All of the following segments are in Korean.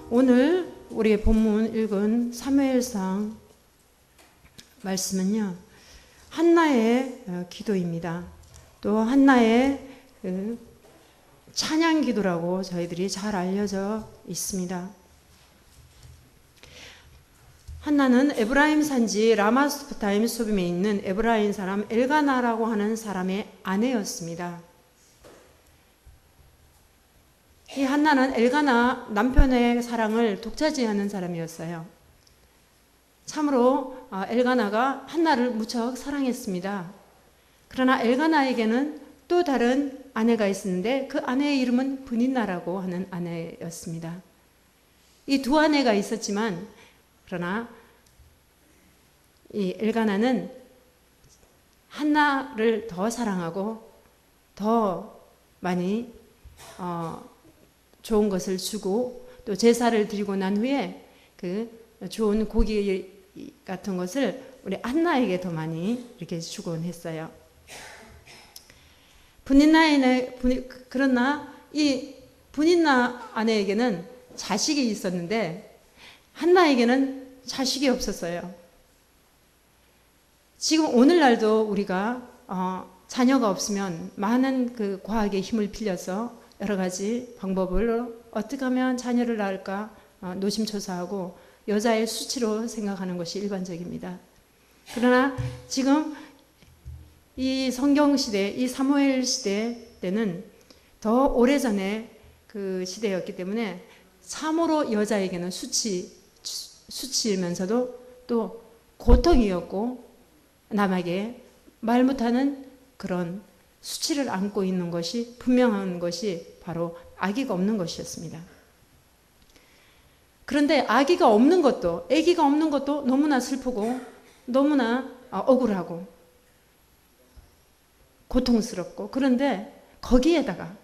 오늘 우리 본문 읽은 사무엘상 말씀은요, 한나의 기도입니다. 또 한나의 찬양 기도라고 저희들이 잘 알려져 있습니다. 한나는 에브라임 산지 라마스프타임 소빔에 있는 에브라임 사람 엘가나라고 하는 사람의 아내였습니다. 이 한나는 엘가나 남편의 사랑을 독차지하는 사람이었어요. 참으로 엘가나가 한나를 무척 사랑했습니다. 그러나 엘가나에게는 또 다른 아내가 있었는데 그 아내의 이름은 브닌나라고 하는 아내였습니다. 이 두 아내가 있었지만 그러나 이 엘가나는 한나를 더 사랑하고 더 많이 좋은 것을 주고 또 제사를 드리고 난 후에 그 좋은 고기 같은 것을 우리 한나에게 더 많이 이렇게 주곤 했어요. 그러나 이 브닌나 아내에게는 자식이 있었는데 한나에게는 자식이 없었어요. 지금 오늘날도 우리가 자녀가 없으면 많은 그 과학의 힘을 빌려서 여러 가지 방법으로 어떻게 하면 자녀를 낳을까 노심초사하고 여자의 수치로 생각하는 것이 일반적입니다. 그러나 지금 이 성경 시대, 이 사무엘 시대 때는 더 오래전에 그 시대였기 때문에 참으로 여자에게는 수치이면서도 또 고통이었고 남에게 말 못하는 그런 수치를 안고 있는 것이 분명한 것이 바로 아기가 없는 것이었습니다. 그런데 아기가 없는 것도 너무나 슬프고 너무나 억울하고 고통스럽고, 그런데 거기에다가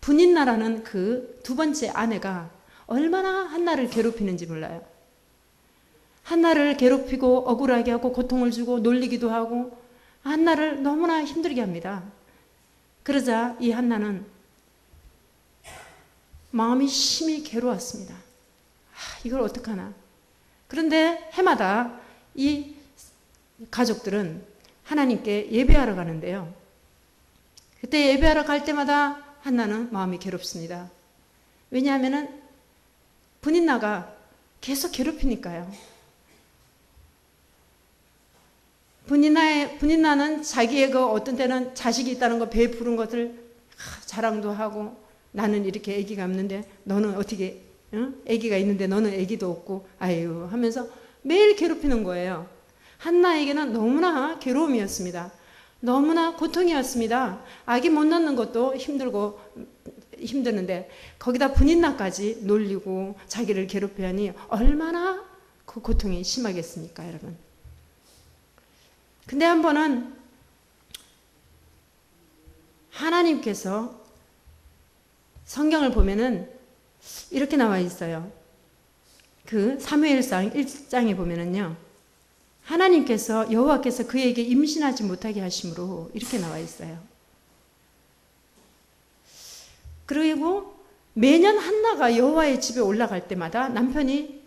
브닌나라는 그 두 번째 아내가 얼마나 한나를 괴롭히는지 몰라요. 한나를 괴롭히고 억울하게 하고 고통을 주고 놀리기도 하고 한나를 너무나 힘들게 합니다. 그러자 이 한나는 마음이 심히 괴로웠습니다. 이걸 어떡하나. 그런데 해마다 이 가족들은 하나님께 예배하러 가는데요. 그때 예배하러 갈 때마다 한나는 마음이 괴롭습니다. 왜냐하면 브닌나가 계속 괴롭히니까요. 브닌나는 자기의 그 어떤 때는 자식이 있다는 거 베푸는 것을 자랑도 하고, 나는 이렇게 아기가 없는데 너는 어떻게 아기가 있는데 너는 아기도 없고 아유 하면서 매일 괴롭히는 거예요. 한나에게는 너무나 괴로움이었습니다. 너무나 고통이었습니다. 아기 못 낳는 것도 힘드는데 거기다 브닌나까지 놀리고 자기를 괴롭히하니 얼마나 그 고통이 심하겠습니까, 여러분. 근데 한 번은 하나님께서 성경을 보면은 이렇게 나와 있어요. 그 사무엘상 1장에 보면은요, 하나님께서 여호와께서 그에게 임신하지 못하게 하심으로 이렇게 나와 있어요. 그리고 매년 한나가 여호와의 집에 올라갈 때마다 남편이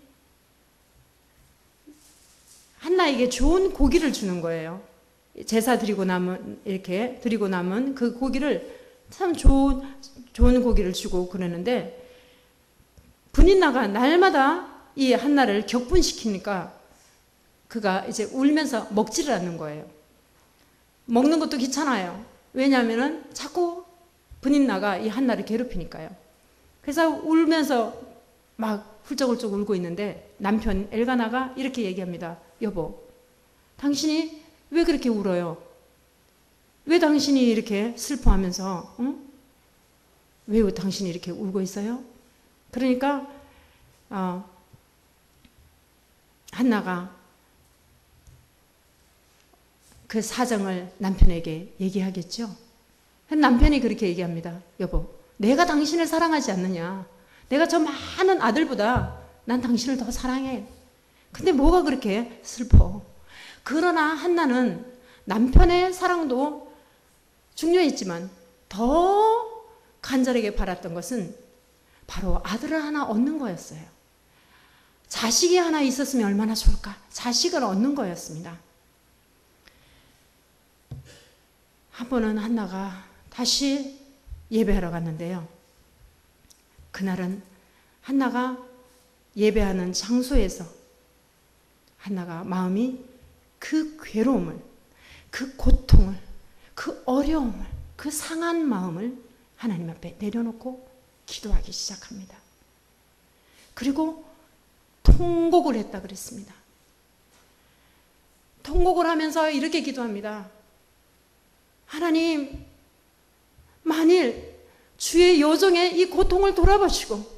한나에게 좋은 고기를 주는 거예요. 제사 드리고 남은 그 고기를 참 좋은 고기를 주고 그러는데, 브닌나가 날마다 이 한나를 격분시키니까 그가 이제 울면서 먹지를 않는 거예요. 먹는 것도 귀찮아요. 왜냐하면 자꾸 브닌나가 이 한나를 괴롭히니까요. 그래서 울면서 막 훌쩍훌쩍 울고 있는데 남편 엘가나가 이렇게 얘기합니다. 여보, 당신이 왜 그렇게 울어요? 왜 당신이 이렇게 슬퍼하면서 왜 당신이 이렇게 울고 있어요? 그러니까 한나가 그 사정을 남편에게 얘기하겠죠. 남편이 그렇게 얘기합니다. 여보, 내가 당신을 사랑하지 않느냐? 내가 저 많은 아들보다 난 당신을 더 사랑해. 근데 뭐가 그렇게 슬퍼? 그러나 한나는 남편의 사랑도 중요했지만 더 간절하게 바랐던 것은 바로 아들을 하나 얻는 거였어요. 자식이 하나 있었으면 얼마나 좋을까? 자식을 얻는 거였습니다. 한 번은 한나가 다시 예배하러 갔는데요. 그날은 한나가 예배하는 장소에서 한나가 마음이 그 괴로움을, 그 고통을, 그 어려움을, 그 상한 마음을 하나님 앞에 내려놓고 기도하기 시작합니다. 그리고 통곡을 했다 그랬습니다. 통곡을 하면서 이렇게 기도합니다. 하나님, 만일 주의 여종의 이 고통을 돌아보시고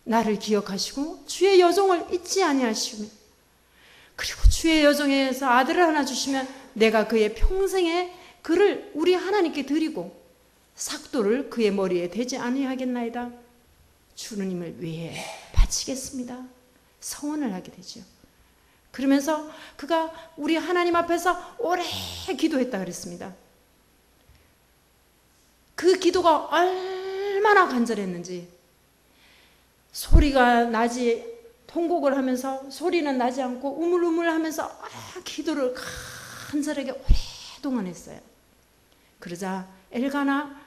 나를 기억하시고 주의 여종을 잊지 아니하시며 그리고 주의 여종에서 아들을 하나 주시면 내가 그의 평생에 그를 우리 하나님께 드리고 삭도를 그의 머리에 대지 아니하겠나이다. 주님을 위해 바치겠습니다. 서원을 하게 되죠. 그러면서 그가 우리 하나님 앞에서 오래 기도했다 그랬습니다. 그 기도가 얼마나 간절했는지, 소리가 나지, 통곡을 하면서 소리는 나지 않고 우물우물 하면서 기도를 간절하게 오랫동안 했어요. 그러자 엘가나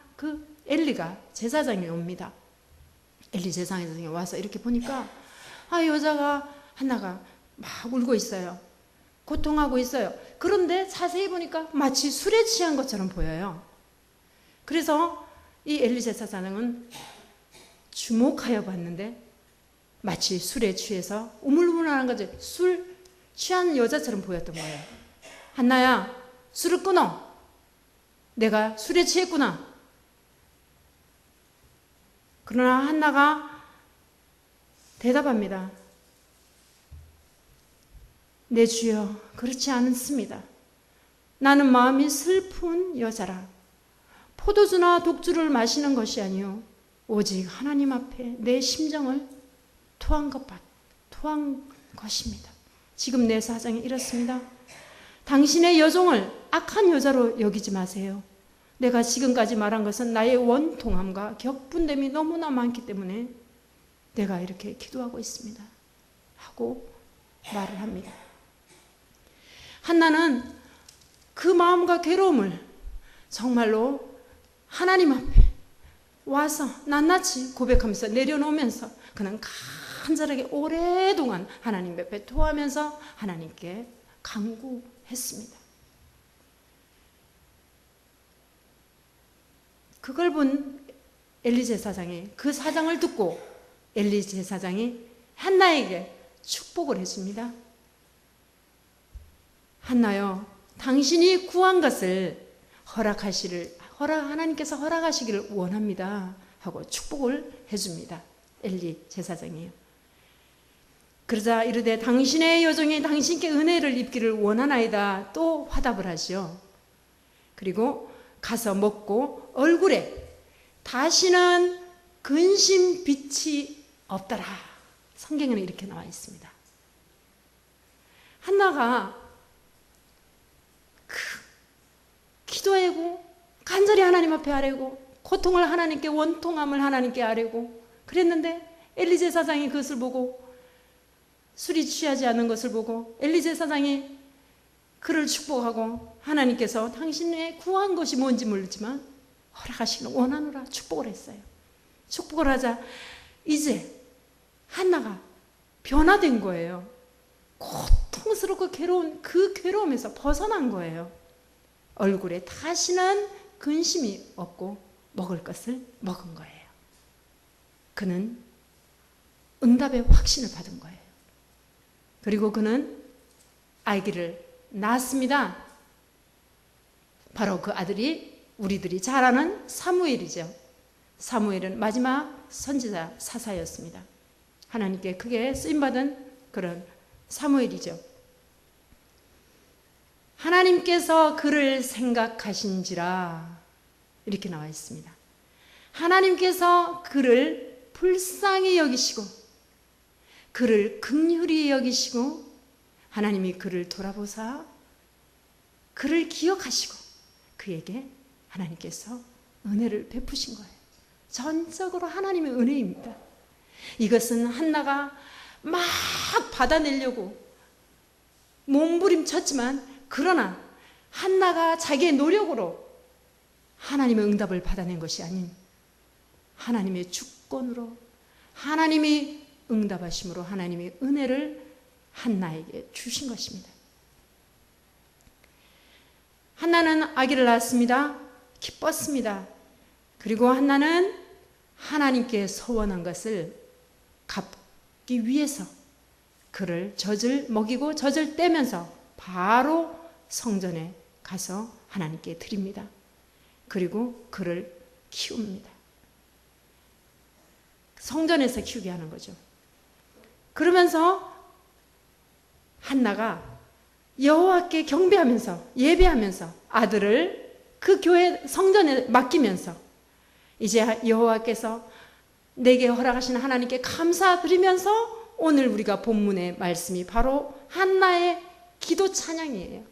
엘리가 제사장이 옵니다. 엘리 제사장이 와서 이렇게 보니까 여자가 한나가 막 울고 있어요. 고통하고 있어요. 그런데 자세히 보니까 마치 술에 취한 것처럼 보여요. 그래서 이 엘리 제사장은 주목하여 봤는데 마치 술에 취해서 우물우물하는 거지, 술 취한 여자처럼 보였던 거예요. 한나야, 술을 끊어. 내가 술에 취했구나. 그러나 한나가 대답합니다. 내 주여, 그렇지 않습니다. 나는 마음이 슬픈 여자라. 포도주나 독주를 마시는 것이 아니요 오직 하나님 앞에 내 심정을 토한 것입니다. 지금 내 사정이 이렇습니다. 당신의 여종을 악한 여자로 여기지 마세요. 내가 지금까지 말한 것은 나의 원통함과 격분됨이 너무나 많기 때문에 내가 이렇게 기도하고 있습니다. 하고 말을 합니다. 한나는 그 마음과 괴로움을 정말로 하나님 앞에 와서 낱낱이 고백하면서 내려놓으면서 그는 간절하게 오랫동안 하나님 앞에 토하면서 하나님께 간구했습니다. 그걸 본 엘리 제사장이, 그 사장을 듣고 엘리 제사장이 한나에게 축복을 해줍니다. 한나여, 당신이 구한 것을 하나님께서 허락하시기를 원합니다. 하고 축복을 해줍니다. 엘리 제사장이요. 그러자 이르되 당신의 여종이 당신께 은혜를 입기를 원하나이다. 또 화답을 하시오. 그리고 가서 먹고 얼굴에 다시는 근심 빛이 없더라. 성경에는 이렇게 나와 있습니다. 한나가 기도하고 간절히 하나님 앞에 아뢰고 고통을 하나님께, 원통함을 하나님께 아뢰고 그랬는데 엘리 제사장이 그것을 보고, 술이 취하지 않은 것을 보고 엘리 제사장이 그를 축복하고 하나님께서 당신의 구한 것이 뭔지 모르지만 허락하시기를 원하노라 축복을 했어요. 축복을 하자 이제 한나가 변화된 거예요. 고통스럽고 괴로운 그 괴로움에서 벗어난 거예요. 얼굴에 다시는 근심이 없고 먹을 것을 먹은 거예요. 그는 응답의 확신을 받은 거예요. 그리고 그는 아기를 낳았습니다. 바로 그 아들이 우리들이 잘 아는 사무엘이죠. 사무엘은 마지막 선지자 사사였습니다. 하나님께 크게 쓰임받은 그런 사무엘이죠. 하나님께서 그를 생각하신지라 이렇게 나와 있습니다. 하나님께서 그를 불쌍히 여기시고 그를 긍휼히 여기시고 하나님이 그를 돌아보사 그를 기억하시고 그에게 하나님께서 은혜를 베푸신 거예요. 전적으로 하나님의 은혜입니다. 이것은 한나가 막 받아내려고 몸부림쳤지만, 그러나 한나가 자기의 노력으로 하나님의 응답을 받아낸 것이 아닌 하나님의 주권으로, 하나님이 응답하심으로 하나님의 은혜를 한나에게 주신 것입니다. 한나는 아기를 낳았습니다. 기뻤습니다. 그리고 한나는 하나님께 서원한 것을 갚기 위해서 그를 젖을 먹이고 젖을 떼면서 바로 성전에 가서 하나님께 드립니다. 그리고 그를 키웁니다. 성전에서 키우게 하는 거죠. 그러면서 한나가 여호와께 경배하면서 예배하면서 아들을 그 교회 성전에 맡기면서 이제 여호와께서 내게 허락하신 하나님께 감사드리면서, 오늘 우리가 본문의 말씀이 바로 한나의 기도 찬양이에요.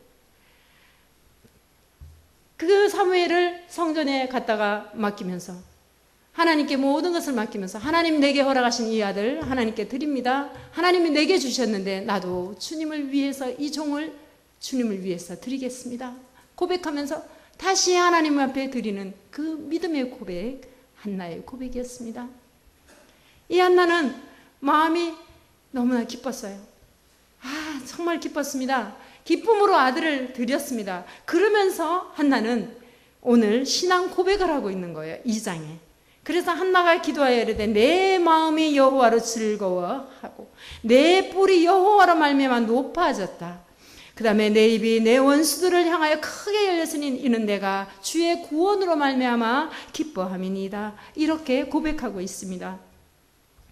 그 사무엘을 성전에 갖다가 맡기면서 하나님께 모든 것을 맡기면서, 하나님 내게 허락하신 이 아들 하나님께 드립니다. 하나님이 내게 주셨는데 나도 주님을 위해서 이 종을 주님을 위해서 드리겠습니다. 고백하면서 다시 하나님 앞에 드리는 그 믿음의 고백, 한나의 고백이었습니다. 이 한나는 마음이 너무나 기뻤어요. 정말 기뻤습니다. 기쁨으로 아들을 드렸습니다. 그러면서 한나는 오늘 신앙 고백을 하고 있는 거예요. 2장에. 그래서 한나가 기도하여 이르되 내 마음이 여호와로 즐거워하고 내 뿔이 여호와로 말미암아 높아졌다. 그 다음에 내 입이 내 원수들을 향하여 크게 열렸으니 이는 내가 주의 구원으로 말미암아 기뻐함이니이다. 이렇게 고백하고 있습니다.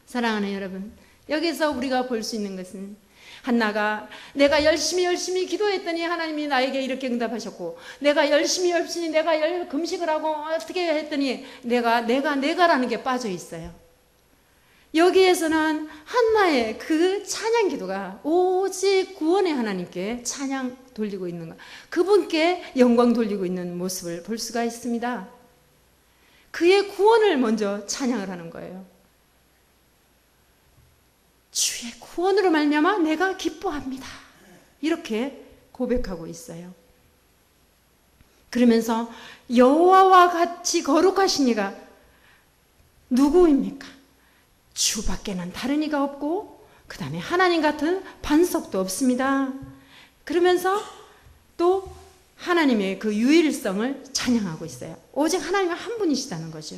사랑하는 여러분, 여기서 우리가 볼 수 있는 것은 한나가 내가 열심히 기도했더니 하나님이 나에게 이렇게 응답하셨고, 내가 열심히 내가 금식을 하고 어떻게 했더니 내가라는 게 빠져 있어요. 여기에서는 한나의 그 찬양 기도가 오직 구원의 하나님께 찬양 돌리고 있는 것, 그분께 영광 돌리고 있는 모습을 볼 수가 있습니다. 그의 구원을 먼저 찬양을 하는 거예요. 주의 구원으로 말미암아 내가 기뻐합니다. 이렇게 고백하고 있어요. 그러면서 여호와와 같이 거룩하신 이가 누구입니까? 주밖에는 다른 이가 없고 그 다음에 하나님 같은 반석도 없습니다. 그러면서 또 하나님의 그 유일성을 찬양하고 있어요. 오직 하나님은 한 분이시다는 거죠.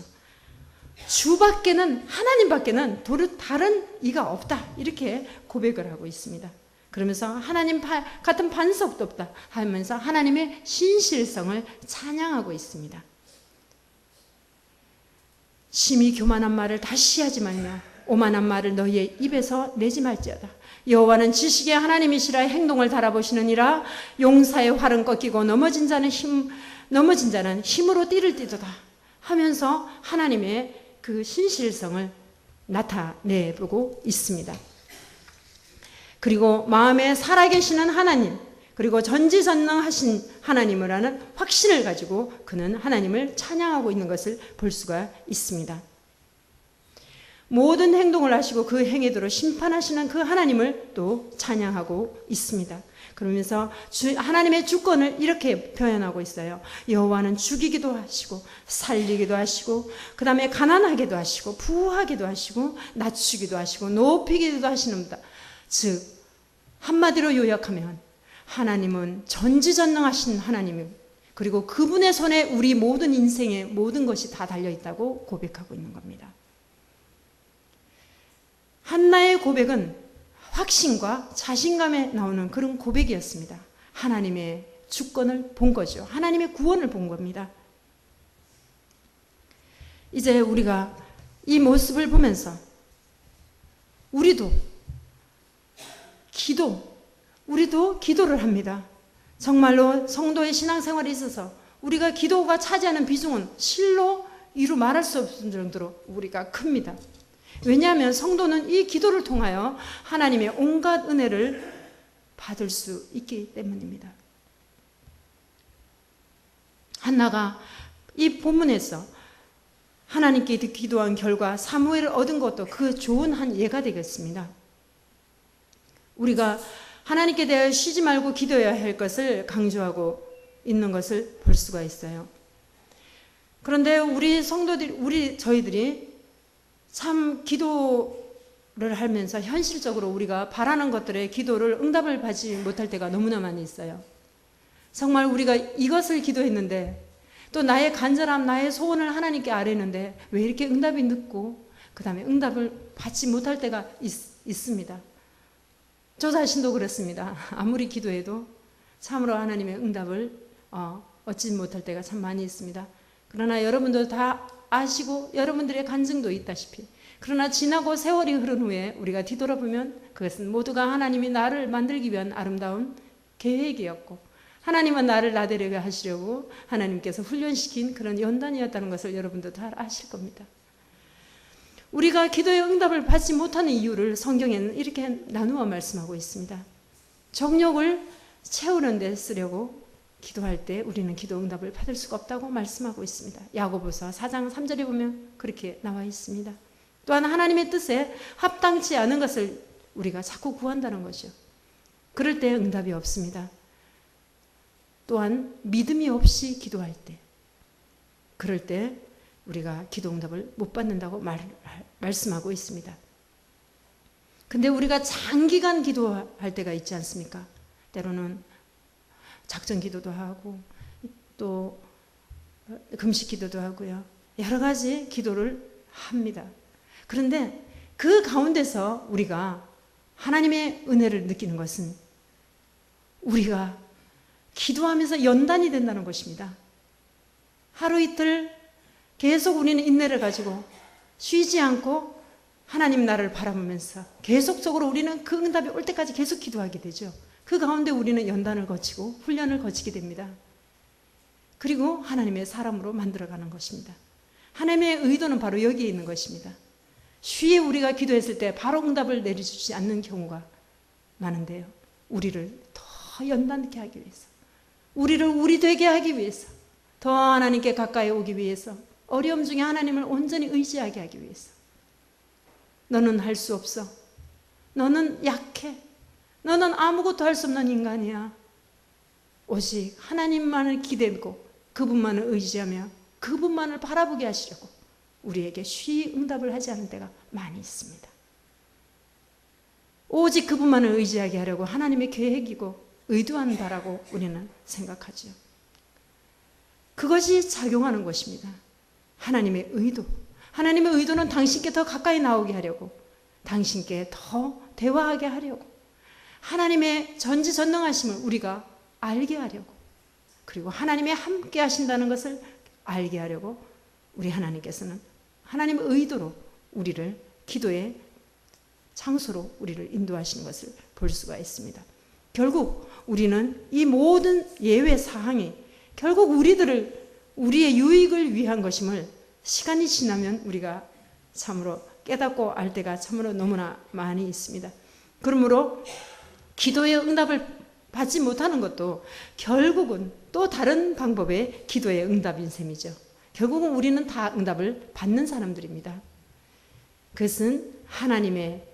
주밖에는, 하나님밖에는 다른 이가 없다. 이렇게 고백을 하고 있습니다. 그러면서 하나님 같은 반석도 없다 하면서 하나님의 신실성을 찬양하고 있습니다. 심히 교만한 말을 다시 하지 말며 오만한 말을 너희의 입에서 내지 말지어다. 여호와는 지식의 하나님이시라 행동을 달아보시느니라. 용사의 활은 꺾이고 넘어진 자는 힘으로 띠를 띠도다 하면서 하나님의 그 신실성을 나타내보고 있습니다. 그리고 마음에 살아계시는 하나님, 그리고 전지전능하신 하나님을 하는 확신을 가지고 그는 하나님을 찬양하고 있는 것을 볼 수가 있습니다. 모든 행동을 하시고 그 행위대로 심판하시는 그 하나님을 또 찬양하고 있습니다. 그러면서 하나님의 주권을 이렇게 표현하고 있어요. 여호와는 죽이기도 하시고 살리기도 하시고 그 다음에 가난하게도 하시고 부하게도 하시고 낮추기도 하시고 높이기도 하시는다. 즉 한마디로 요약하면 하나님은 전지전능하신 하나님, 그리고 그분의 손에 우리 모든 인생의 모든 것이 다 달려있다고 고백하고 있는 겁니다. 한나의 고백은 확신과 자신감에 나오는 그런 고백이었습니다. 하나님의 주권을 본 거죠. 하나님의 구원을 본 겁니다. 이제 우리가 이 모습을 보면서 우리도 기도를 합니다. 정말로 성도의 신앙생활에 있어서 우리가 기도가 차지하는 비중은 실로 이루 말할 수 없을 정도로 우리가 큽니다. 왜냐하면 성도는 이 기도를 통하여 하나님의 온갖 은혜를 받을 수 있기 때문입니다. 한나가 이 본문에서 하나님께 기도한 결과 사무엘을 얻은 것도 그 좋은 한 예가 되겠습니다. 우리가 하나님께 대하여 쉬지 말고 기도해야 할 것을 강조하고 있는 것을 볼 수가 있어요. 그런데 우리 성도들이, 저희들이 참 기도를 하면서 현실적으로 우리가 바라는 것들의 기도를 응답을 받지 못할 때가 너무나 많이 있어요. 정말 우리가 이것을 기도했는데 또 나의 간절함, 나의 소원을 하나님께 아뢰는데 왜 이렇게 응답이 늦고 그 다음에 응답을 받지 못할 때가 있습니다. 저 자신도 그렇습니다. 아무리 기도해도 참으로 하나님의 응답을 얻지 못할 때가 참 많이 있습니다. 그러나 여러분도 다 아시고 여러분들의 간증도 있다시피, 그러나 지나고 세월이 흐른 후에 우리가 뒤돌아보면 그것은 모두가 하나님이 나를 만들기 위한 아름다운 계획이었고 하나님은 나를 나대려고 하시려고 하나님께서 훈련시킨 그런 연단이었다는 것을 여러분도 다 아실 겁니다. 우리가 기도의 응답을 받지 못하는 이유를 성경에는 이렇게 나누어 말씀하고 있습니다. 정욕을 채우는 데 쓰려고 기도할 때 우리는 기도 응답을 받을 수가 없다고 말씀하고 있습니다. 야고보서 4장 3절에 보면 그렇게 나와 있습니다. 또한 하나님의 뜻에 합당치 않은 것을 우리가 자꾸 구한다는 것이요. 그럴 때 응답이 없습니다. 또한 믿음이 없이 기도할 때, 그럴 때 우리가 기도 응답을 못 받는다고 말씀하고 있습니다. 근데 우리가 장기간 기도할 때가 있지 않습니까? 때로는 작전 기도도 하고 또 금식 기도도 하고요. 여러 가지 기도를 합니다. 그런데 그 가운데서 우리가 하나님의 은혜를 느끼는 것은 우리가 기도하면서 연단이 된다는 것입니다. 하루 이틀 계속 우리는 인내를 가지고 쉬지 않고 하나님 나라를 바라보면서 계속적으로 우리는 그 응답이 올 때까지 계속 기도하게 되죠. 그 가운데 우리는 연단을 거치고 훈련을 거치게 됩니다. 그리고 하나님의 사람으로 만들어가는 것입니다. 하나님의 의도는 바로 여기에 있는 것입니다. 쉬에 우리가 기도했을 때 바로 응답을 내려주지 않는 경우가 많은데요. 우리를 더 연단케 하기 위해서, 우리를 우리 되게 하기 위해서, 더 하나님께 가까이 오기 위해서, 어려움 중에 하나님을 온전히 의지하게 하기 위해서, 너는 할 수 없어, 너는 약해, 너는 아무것도 할 수 없는 인간이야, 오직 하나님만을 기대고 그분만을 의지하며 그분만을 바라보게 하시려고 우리에게 쉬이 응답을 하지 않은 때가 많이 있습니다. 오직 그분만을 의지하게 하려고 하나님의 계획이고 의도한다라고 우리는 생각하죠. 그것이 작용하는 것입니다. 하나님의 의도. 하나님의 의도는 당신께 더 가까이 나오게 하려고, 당신께 더 대화하게 하려고, 하나님의 전지전능하심을 우리가 알게 하려고, 그리고 하나님의 함께 하신다는 것을 알게 하려고 우리 하나님께서는 하나님의 의도로 우리를 기도의 장소로 우리를 인도하시는 것을 볼 수가 있습니다. 결국 우리는 이 모든 예외 사항이 결국 우리의 유익을 위한 것임을 시간이 지나면 우리가 참으로 깨닫고 알 때가 참으로 너무나 많이 있습니다. 그러므로 기도의 응답을 받지 못하는 것도 결국은 또 다른 방법의 기도의 응답인 셈이죠. 결국은 우리는 다 응답을 받는 사람들입니다. 그것은 하나님의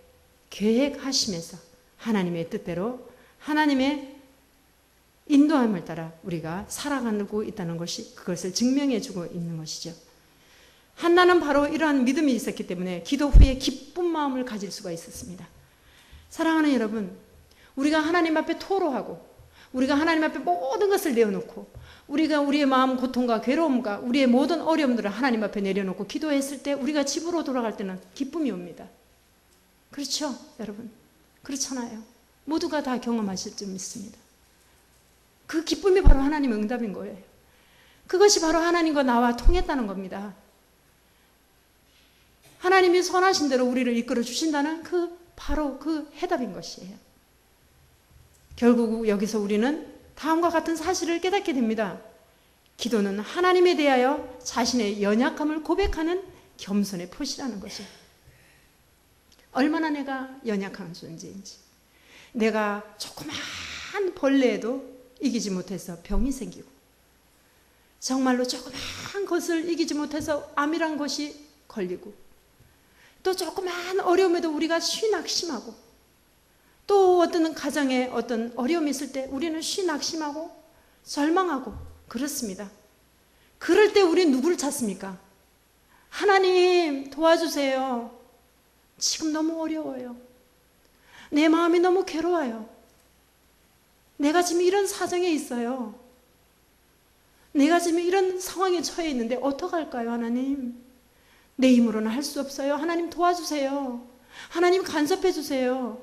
계획하심에서 하나님의 뜻대로 하나님의 인도함을 따라 우리가 살아가고 있다는 것이 그것을 증명해주고 있는 것이죠. 한나는 바로 이러한 믿음이 있었기 때문에 기도 후에 기쁜 마음을 가질 수가 있었습니다. 사랑하는 여러분, 우리가 하나님 앞에 토로하고 우리가 하나님 앞에 모든 것을 내어놓고 우리가 우리의 마음 고통과 괴로움과 우리의 모든 어려움들을 하나님 앞에 내려놓고 기도했을 때 우리가 집으로 돌아갈 때는 기쁨이 옵니다. 그렇죠, 여러분? 그렇잖아요. 모두가 다 경험하실 줄 믿습니다. 그 기쁨이 바로 하나님의 응답인 거예요. 그것이 바로 하나님과 나와 통했다는 겁니다. 하나님이 선하신 대로 우리를 이끌어 주신다는 바로 그 해답인 것이에요. 결국 여기서 우리는 다음과 같은 사실을 깨닫게 됩니다. 기도는 하나님에 대하여 자신의 연약함을 고백하는 겸손의 표시라는 것이에요. 얼마나 내가 연약한 존재인지, 내가 조그만 벌레에도 이기지 못해서 병이 생기고, 정말로 조그만 것을 이기지 못해서 암이란 것이 걸리고, 또 조그만 어려움에도 우리가 쉬 낙심하고, 또 어떤 가정에 어떤 어려움이 있을 때 우리는 쉬 낙심하고 절망하고 그렇습니다. 그럴 때 우리는 누구를 찾습니까? 하나님 도와주세요. 지금 너무 어려워요. 내 마음이 너무 괴로워요. 내가 지금 이런 사정에 있어요. 내가 지금 이런 상황에 처해 있는데 어떡할까요, 하나님? 내 힘으로는 할 수 없어요. 하나님 도와주세요. 하나님 간섭해 주세요.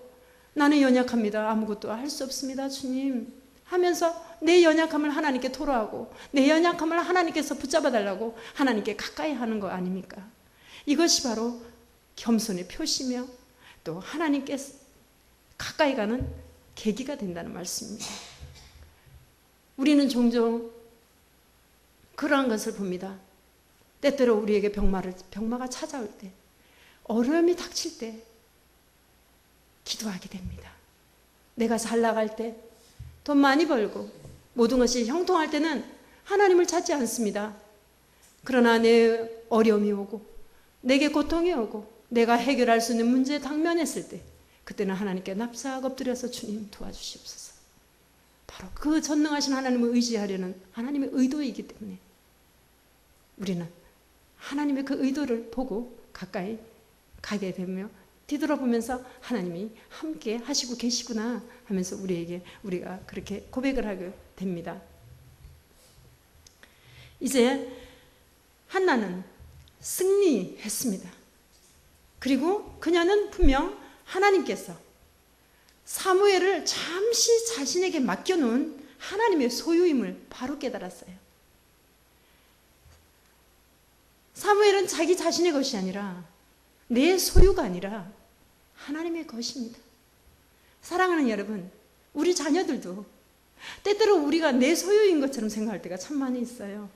나는 연약합니다. 아무것도 할 수 없습니다, 주님. 하면서 내 연약함을 하나님께 토로하고, 내 연약함을 하나님께서 붙잡아 달라고 하나님께 가까이 하는 거 아닙니까? 이것이 바로 겸손의 표시며 또 하나님께 가까이 가는 계기가 된다는 말씀입니다. 우리는 종종 그러한 것을 봅니다. 때때로 우리에게 병마가 찾아올 때, 어려움이 닥칠 때 기도하게 됩니다. 내가 잘 나갈 때, 돈 많이 벌고 모든 것이 형통할 때는 하나님을 찾지 않습니다. 그러나 내 어려움이 오고 내게 고통이 오고 내가 해결할 수 있는 문제에 당면했을 때, 그때는 하나님께 납작 엎드려서 주님 도와주시옵소서. 바로 그 전능하신 하나님을 의지하려는 하나님의 의도이기 때문에 우리는 하나님의 그 의도를 보고 가까이 가게 되며 뒤돌아보면서 하나님이 함께 하시고 계시구나 하면서 우리가 그렇게 고백을 하게 됩니다. 이제 한나는 승리했습니다. 그리고 그녀는 분명 하나님께서 사무엘을 잠시 자신에게 맡겨놓은 하나님의 소유임을 바로 깨달았어요. 사무엘은 자기 자신의 것이 아니라, 내 소유가 아니라 하나님의 것입니다. 사랑하는 여러분, 우리 자녀들도 때때로 우리가 내 소유인 것처럼 생각할 때가 참 많이 있어요.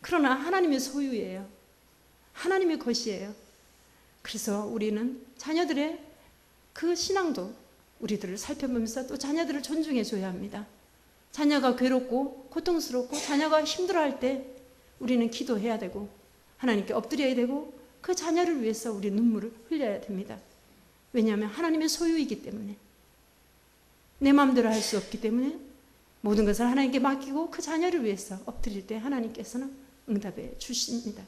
그러나 하나님의 소유예요. 하나님의 것이에요. 그래서 우리는 자녀들의 그 신앙도 우리들을 살펴보면서 또 자녀들을 존중해 줘야 합니다. 자녀가 괴롭고 고통스럽고 자녀가 힘들어할 때 우리는 기도해야 되고 하나님께 엎드려야 되고 그 자녀를 위해서 우리 눈물을 흘려야 됩니다. 왜냐하면 하나님의 소유이기 때문에, 내 마음대로 할 수 없기 때문에 모든 것을 하나님께 맡기고 그 자녀를 위해서 엎드릴 때 하나님께서는 응답해 주십니다.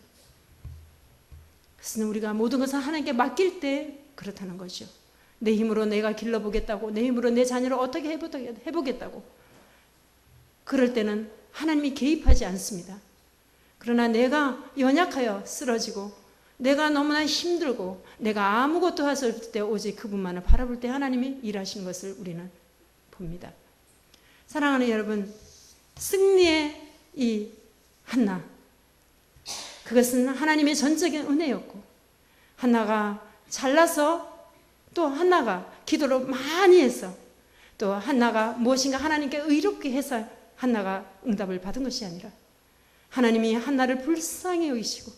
그래서 우리가 모든 것을 하나님께 맡길 때 그렇다는 거죠. 내 힘으로 내가 길러보겠다고, 내 힘으로 내 자녀를 어떻게 해보겠다고, 그럴 때는 하나님이 개입하지 않습니다. 그러나 내가 연약하여 쓰러지고 내가 너무나 힘들고 내가 아무것도 할 수 없을 때 오직 그분만을 바라볼 때 하나님이 일하시는 것을 우리는 봅니다. 사랑하는 여러분, 승리의 이 한나, 그것은 하나님의 전적인 은혜였고, 한나가 잘나서 또 한나가 기도를 많이 해서 또 한나가 무엇인가 하나님께 의롭게 해서 한나가 응답을 받은 것이 아니라, 하나님이 한나를 불쌍히 여기시고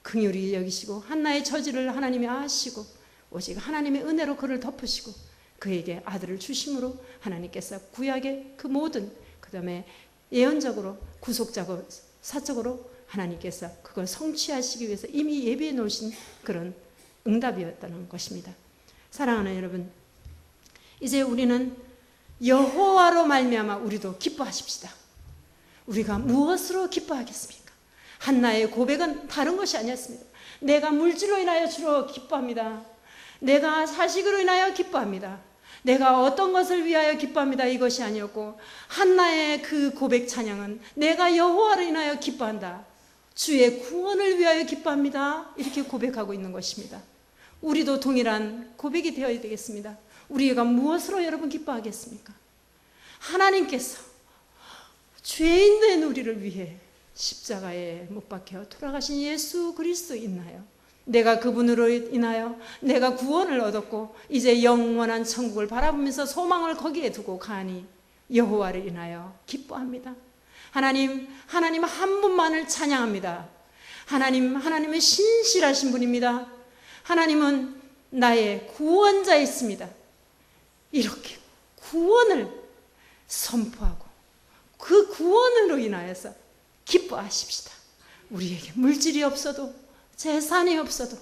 긍휼히 여기시고 한나의 처지를 하나님이 아시고 오직 하나님의 은혜로 그를 덮으시고 그에게 아들을 주심으로 하나님께서 구약의 그 모든, 그 다음에 예언적으로 구속적으로 사적으로 하나님께서 그걸 성취하시기 위해서 이미 예비해 놓으신 그런 응답이었다는 것입니다. 사랑하는 여러분, 이제 우리는 여호와로 말미암아 우리도 기뻐하십시다. 우리가 무엇으로 기뻐하겠습니까? 한나의 고백은 다른 것이 아니었습니다. 내가 물질로 인하여 주로 기뻐합니다. 내가 자식으로 인하여 기뻐합니다. 내가 어떤 것을 위하여 기뻐합니다. 이것이 아니었고, 한나의 그 고백 찬양은 내가 여호와로 인하여 기뻐한다. 주의 구원을 위하여 기뻐합니다. 이렇게 고백하고 있는 것입니다. 우리도 동일한 고백이 되어야 되겠습니다. 우리가 무엇으로 여러분 기뻐하겠습니까? 하나님께서 죄인된 우리를 위해 십자가에 못 박혀 돌아가신 예수 그리스도 있나요? 내가 그분으로 인하여 내가 구원을 얻었고 이제 영원한 천국을 바라보면서 소망을 거기에 두고 가니 여호와를 인하여 기뻐합니다. 하나님 한 분만을 찬양합니다. 하나님은 신실하신 분입니다. 하나님은 나의 구원자이십니다. 이렇게 구원을 선포하고 그 구원으로 인하여서 기뻐하십시다. 우리에게 물질이 없어도, 재산이 없어도,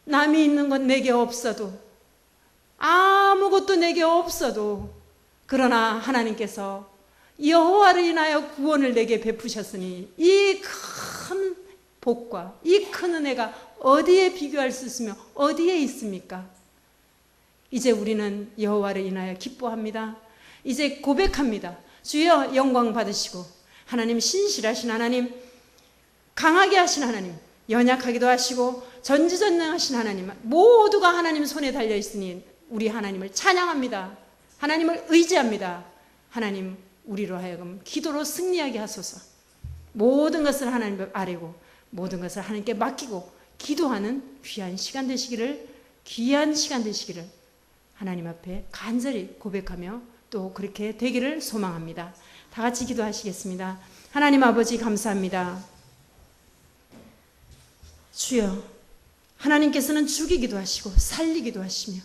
남이 있는 건 내게 없어도, 아무것도 내게 없어도, 그러나 하나님께서 여호와를 인하여 구원을 내게 베푸셨으니 이 큰 복과 이 큰 은혜가 어디에 비교할 수 있으며 어디에 있습니까? 이제 우리는 여호와를 인하여 기뻐합니다. 이제 고백합니다. 주여 영광 받으시고, 하나님 신실하신 하나님, 강하게 하신 하나님, 연약하기도 하시고 전지전능하신 하나님, 모두가 하나님 손에 달려 있으니 우리 하나님을 찬양합니다. 하나님을 의지합니다. 하나님, 우리로 하여금 기도로 승리하게 하소서. 모든 것을 하나님 아뢰고 모든 것을 하나님께 맡기고 기도하는 귀한 시간 되시기를, 귀한 시간 되시기를 하나님 앞에 간절히 고백하며 또 그렇게 되기를 소망합니다. 다 같이 기도하시겠습니다. 하나님 아버지 감사합니다. 주여, 하나님께서는 죽이기도 하시고 살리기도 하시며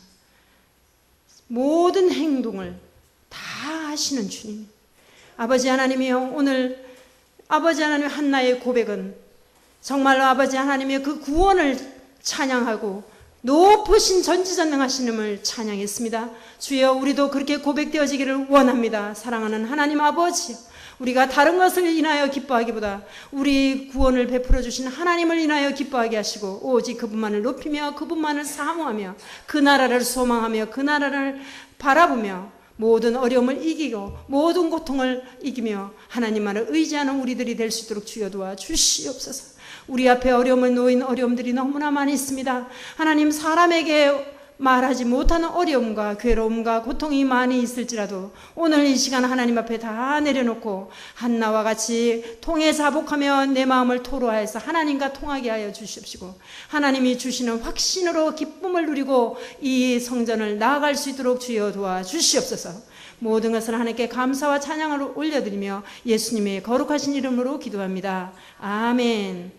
모든 행동을 다 하시는 주님, 아버지 하나님이여, 오늘 아버지 하나님 한나의 고백은 정말로 아버지 하나님의 그 구원을 찬양하고 높으신 전지전능하시님을 찬양했습니다. 주여, 우리도 그렇게 고백되어지기를 원합니다. 사랑하는 하나님 아버지, 우리가 다른 것을 인하여 기뻐하기보다 우리 구원을 베풀어 주신 하나님을 인하여 기뻐하게 하시고 오직 그분만을 높이며 그분만을 사모하며 그 나라를 소망하며 그 나라를 바라보며 모든 어려움을 이기고 모든 고통을 이기며 하나님만을 의지하는 우리들이 될 수 있도록 주여 도와 주시옵소서. 우리 앞에 어려움을 놓인 어려움들이 너무나 많이 있습니다. 하나님, 사람에게 말하지 못하는 어려움과 괴로움과 고통이 많이 있을지라도 오늘 이 시간 하나님 앞에 다 내려놓고 한나와 같이 통해 자복하며 내 마음을 토로하여서 하나님과 통하게 하여 주십시고, 하나님이 주시는 확신으로 기쁨을 누리고 이 성전을 나아갈 수 있도록 주여 도와 주시옵소서. 모든 것을 하나님께 감사와 찬양을 올려드리며 예수님의 거룩하신 이름으로 기도합니다. 아멘.